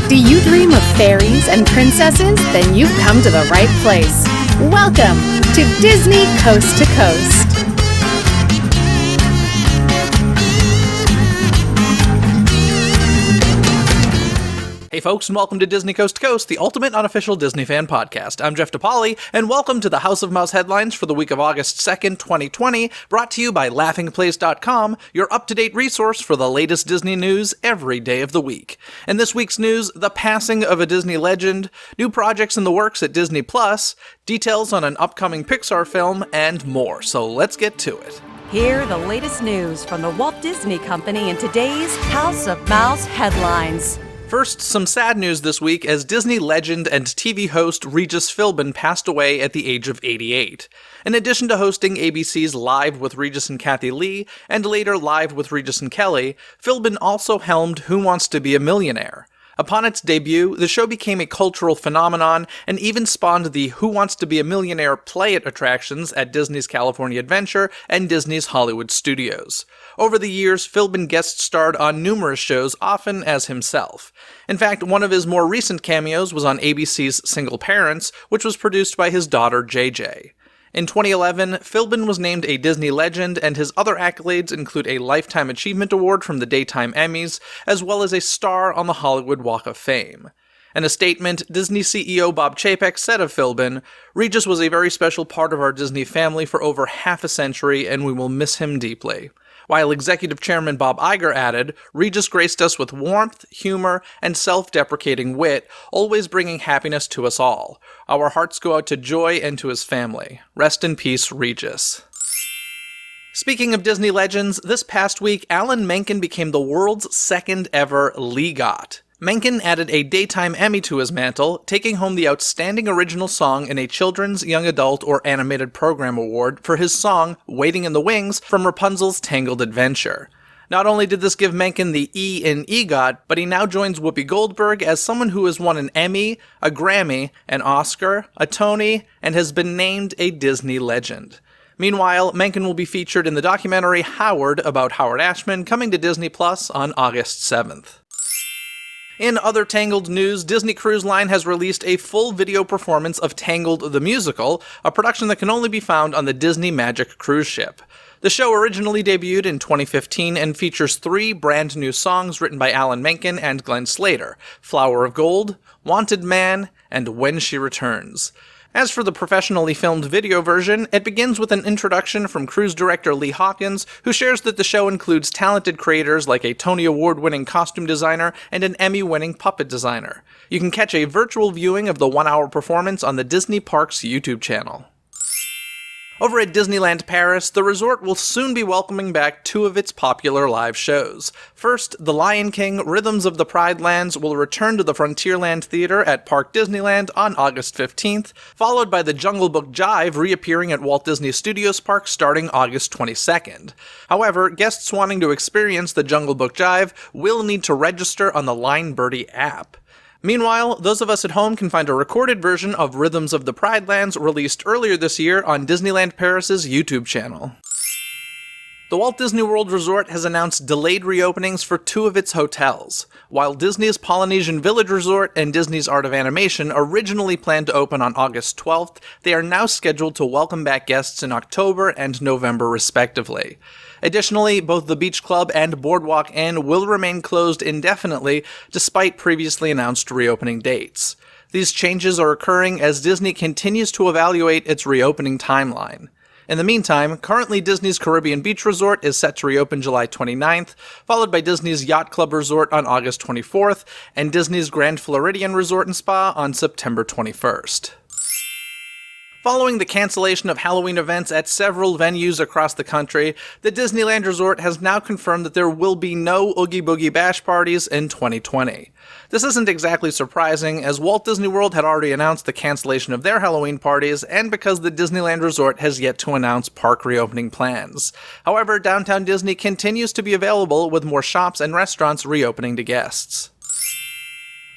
Do you dream of fairies and princesses? Then you've come to the right place. Welcome to Disney Coast to Coast. Hey folks, and welcome to Disney Coast to Coast, the ultimate unofficial Disney fan podcast. I'm Jeff DePauli, and welcome to the House of Mouse headlines for the week of August 2nd, 2020, brought to you by laughingplace.com, your up-to-date resource for the latest Disney news every day of the week. In this week's news, the passing of a Disney legend, new projects in the works at Disney+, details on an upcoming Pixar film, and more. So let's get to it. Hear the latest news from the Walt Disney Company in today's House of Mouse headlines. First, some sad news this week as Disney legend and TV host Regis Philbin passed away at the age of 88. In addition to hosting ABC's Live with Regis and Kathy Lee, and later Live with Regis and Kelly, Philbin also helmed Who Wants to Be a Millionaire? Upon its debut, the show became a cultural phenomenon and even spawned the Who Wants to Be a Millionaire play it attractions at Disney's California Adventure and Disney's Hollywood Studios. Over the years, Philbin guest-starred on numerous shows, often as himself. In fact, one of his more recent cameos was on ABC's Single Parents, which was produced by his daughter JJ. In 2011, Philbin was named a Disney legend, and his other accolades include a Lifetime Achievement Award from the Daytime Emmys, as well as a star on the Hollywood Walk of Fame. In a statement, Disney CEO Bob Chapek said of Philbin, "Regis was a very special part of our Disney family for over half a century, and we will miss him deeply." While Executive Chairman Bob Iger added, "Regis graced us with warmth, humor, and self-deprecating wit, always bringing happiness to us all. Our hearts go out to Joy and to his family. Rest in peace, Regis." Speaking of Disney legends, this past week, Alan Menken became the world's second ever LEGOT. Menken added a Daytime Emmy to his mantle, taking home the Outstanding Original Song in a Children's, Young Adult, or Animated Program Award for his song, Waiting in the Wings, from Rapunzel's Tangled Adventure. Not only did this give Menken the E in EGOT, but he now joins Whoopi Goldberg as someone who has won an Emmy, a Grammy, an Oscar, a Tony, and has been named a Disney legend. Meanwhile, Menken will be featured in the documentary Howard about Howard Ashman, coming to Disney Plus on August 7th. In other Tangled news, Disney Cruise Line has released a full video performance of Tangled the Musical, a production that can only be found on the Disney Magic cruise ship. The show originally debuted in 2015 and features 3 brand new songs written by Alan Menken and Glenn Slater: Flower of Gold, Wanted Man, and When She Returns. As for the professionally filmed video version, it begins with an introduction from cruise director Lee Hawkins, who shares that the show includes talented creators like a Tony Award-winning costume designer and an Emmy-winning puppet designer. You can catch a virtual viewing of the 1-hour performance on the Disney Parks YouTube channel. Over at Disneyland Paris, the resort will soon be welcoming back 2 of its popular live shows. First, The Lion King: Rhythms of the Pride Lands will return to the Frontierland Theater at Park Disneyland on August 15th, followed by The Jungle Book Jive reappearing at Walt Disney Studios Park starting August 22nd. However, guests wanting to experience The Jungle Book Jive will need to register on the Line Birdie app. Meanwhile, those of us at home can find a recorded version of Rhythms of the Pride Lands released earlier this year on Disneyland Paris' YouTube channel. The Walt Disney World Resort has announced delayed reopenings for 2 of its hotels. While Disney's Polynesian Village Resort and Disney's Art of Animation originally planned to open on August 12th, they are now scheduled to welcome back guests in October and November respectively. Additionally, both the Beach Club and Boardwalk Inn will remain closed indefinitely despite previously announced reopening dates. These changes are occurring as Disney continues to evaluate its reopening timeline. In the meantime, currently Disney's Caribbean Beach Resort is set to reopen July 29th, followed by Disney's Yacht Club Resort on August 24th, and Disney's Grand Floridian Resort and Spa on September 21st. Following the cancellation of Halloween events at several venues across the country, the Disneyland Resort has now confirmed that there will be no Oogie Boogie Bash parties in 2020. This isn't exactly surprising, as Walt Disney World had already announced the cancellation of their Halloween parties, and because the Disneyland Resort has yet to announce park reopening plans. However, Downtown Disney continues to be available, with more shops and restaurants reopening to guests.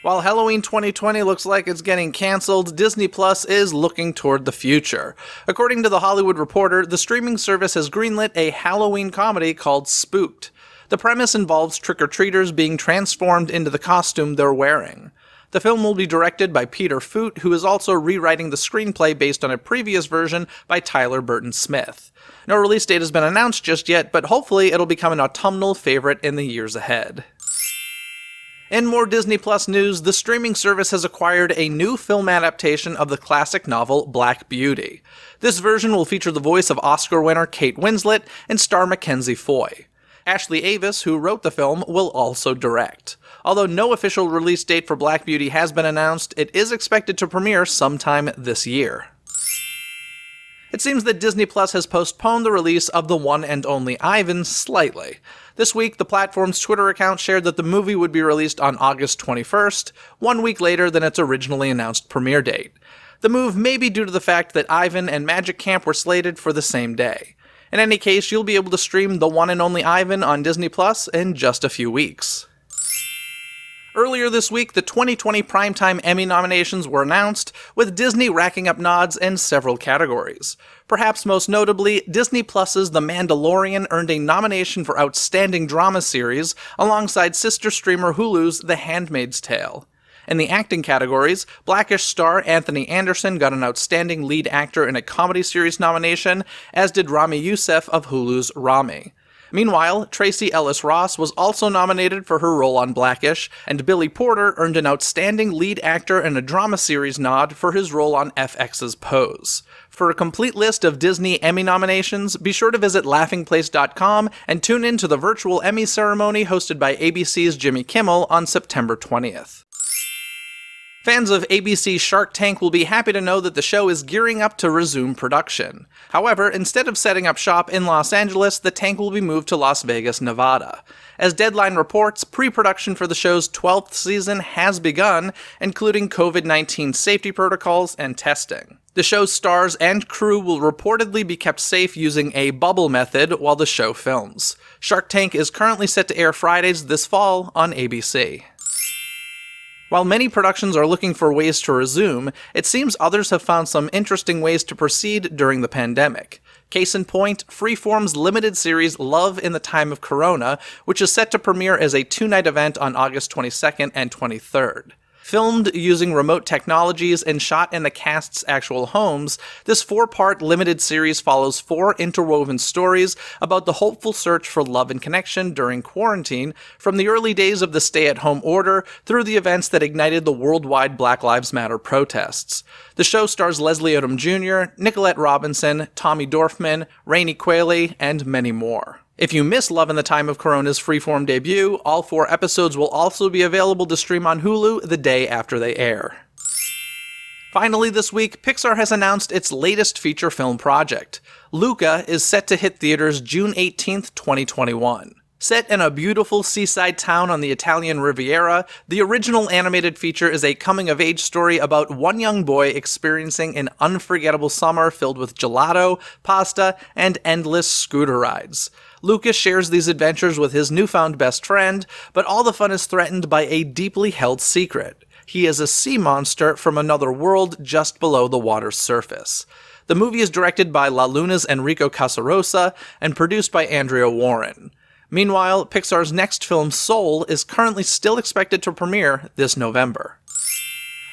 While Halloween 2020 looks like it's getting canceled, Disney Plus is looking toward the future. According to The Hollywood Reporter, the streaming service has greenlit a Halloween comedy called Spooked. The premise involves trick-or-treaters being transformed into the costume they're wearing. The film will be directed by Peter Foote, who is also rewriting the screenplay based on a previous version by Tyler Burton Smith. No release date has been announced just yet, but hopefully it'll become an autumnal favorite in the years ahead. In more Disney Plus news, the streaming service has acquired a new film adaptation of the classic novel Black Beauty. This version will feature the voice of Oscar winner Kate Winslet and star Mackenzie Foy. Ashley Avis, who wrote the film, will also direct. Although no official release date for Black Beauty has been announced, it is expected to premiere sometime this year. It seems that Disney Plus has postponed the release of The One and Only Ivan slightly. This week, the platform's Twitter account shared that the movie would be released on August 21st, 1 week later than its originally announced premiere date. The move may be due to the fact that Ivan and Magic Camp were slated for the same day. In any case, you'll be able to stream The One and Only Ivan on Disney Plus in just a few weeks. Earlier this week, the 2020 Primetime Emmy Nominations were announced, with Disney racking up nods in several categories. Perhaps most notably, Disney Plus's The Mandalorian earned a nomination for Outstanding Drama Series, alongside sister streamer Hulu's The Handmaid's Tale. In the acting categories, Blackish star Anthony Anderson got an Outstanding Lead Actor in a Comedy Series nomination, as did Rami Youssef of Hulu's Rami. Meanwhile, Tracee Ellis Ross was also nominated for her role on Blackish, and Billy Porter earned an Outstanding Lead Actor in a Drama Series nod for his role on FX's Pose. For a complete list of Disney Emmy nominations, be sure to visit laughingplace.com and tune in to the virtual Emmy ceremony hosted by ABC's Jimmy Kimmel on September 20th. Fans of ABC's Shark Tank will be happy to know that the show is gearing up to resume production. However, instead of setting up shop in Los Angeles, the tank will be moved to Las Vegas, Nevada. As Deadline reports, pre-production for the show's 12th season has begun, including COVID-19 safety protocols and testing. The show's stars and crew will reportedly be kept safe using a bubble method while the show films. Shark Tank is currently set to air Fridays this fall on ABC. While many productions are looking for ways to resume, it seems others have found some interesting ways to proceed during the pandemic. Case in point, Freeform's limited series Love in the Time of Corona, which is set to premiere as a 2-night event on August 22nd and 23rd. Filmed using remote technologies and shot in the cast's actual homes, this 4-part limited series follows 4 interwoven stories about the hopeful search for love and connection during quarantine, from the early days of the stay-at-home order through the events that ignited the worldwide Black Lives Matter protests. The show stars Leslie Odom Jr., Nicolette Robinson, Tommy Dorfman, Rainey Qualley, and many more. If you miss Love in the Time of Corona's Freeform debut, all 4 episodes will also be available to stream on Hulu the day after they air. Finally this week, Pixar has announced its latest feature film project. Luca is set to hit theaters June 18th, 2021. Set in a beautiful seaside town on the Italian Riviera, the original animated feature is a coming-of-age story about one young boy experiencing an unforgettable summer filled with gelato, pasta, and endless scooter rides. Lucas shares these adventures with his newfound best friend, but all the fun is threatened by a deeply held secret. He is a sea monster from another world just below the water's surface. The movie is directed by La Luna's Enrico Casarosa and produced by Andrea Warren. Meanwhile, Pixar's next film, Soul, is currently still expected to premiere this November.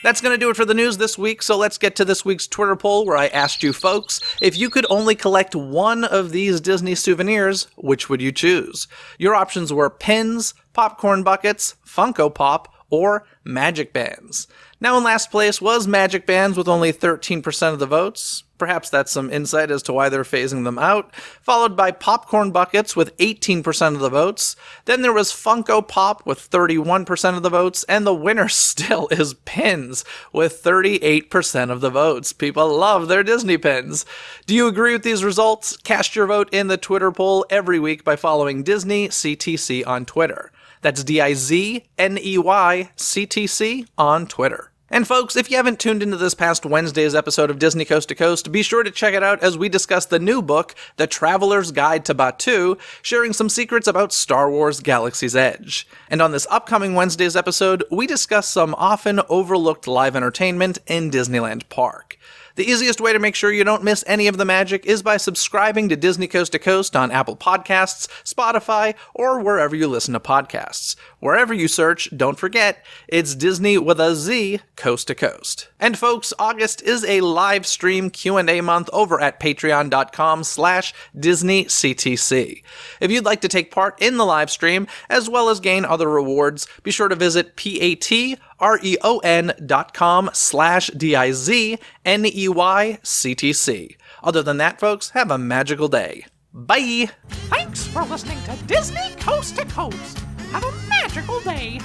That's going to do it for the news this week, so let's get to this week's Twitter poll where I asked you folks, if you could only collect one of these Disney souvenirs, which would you choose? Your options were pins, popcorn buckets, Funko Pop, or Magic Bands. Now in last place was Magic Bands with only 13% of the votes. Perhaps that's some insight as to why they're phasing them out. Followed by Popcorn Buckets with 18% of the votes. Then there was Funko Pop with 31% of the votes. And the winner still is Pins with 38% of the votes. People love their Disney pins. Do you agree with these results? Cast your vote in the Twitter poll every week by following Disney CTC on Twitter. That's DIZNEY CTC on Twitter. And folks, if you haven't tuned into this past Wednesday's episode of Disney Coast to Coast, be sure to check it out as we discuss the new book, The Traveler's Guide to Batuu, sharing some secrets about Star Wars Galaxy's Edge. And on this upcoming Wednesday's episode, we discuss some often overlooked live entertainment in Disneyland Park. The easiest way to make sure you don't miss any of the magic is by subscribing to Disney Coast to Coast on Apple Podcasts, Spotify, or wherever you listen to podcasts. Wherever you search, don't forget, it's Disney with a Z, Coast to Coast. And folks, August is a live stream Q&A month over at patreon.com/DisneyCTC. If you'd like to take part in the live stream, as well as gain other rewards, be sure to visit patreon.com/DIZNEYCTC. Other than that, folks, have a magical day. Bye! Thanks for listening to Disney Coast to Coast. Have a magical day.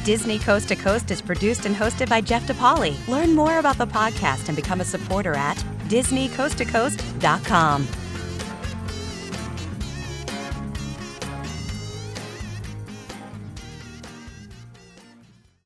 Disney Coast to Coast is produced and hosted by Jeff DePauli. Learn more about the podcast and become a supporter at DisneyCoastToCoast.com.